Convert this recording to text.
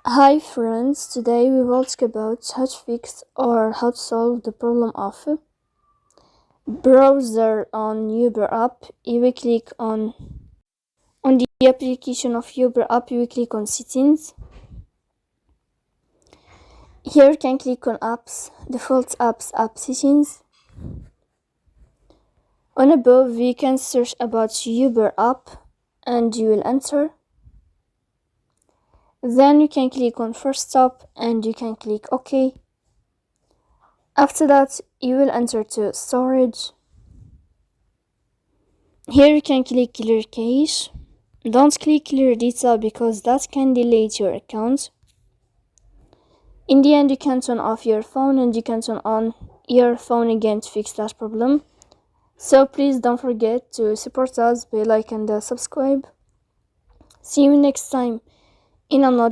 Hi friends, today we will talk about how to fix or how to solve the problem of browser on Uber app. You will click on the application of Uber app, you will click on settings. Here you can click on apps, default apps, app settings. On above we can search about Uber app and you will enter. Then you can click on first stop and you can click OK. After that you will enter to storage. Here you can click clear cache. Don't click clear data because that can delete your account. In the end you can turn off your phone and you can turn on your phone again to fix that problem. So please don't forget to support us by like and subscribe. See you next time in another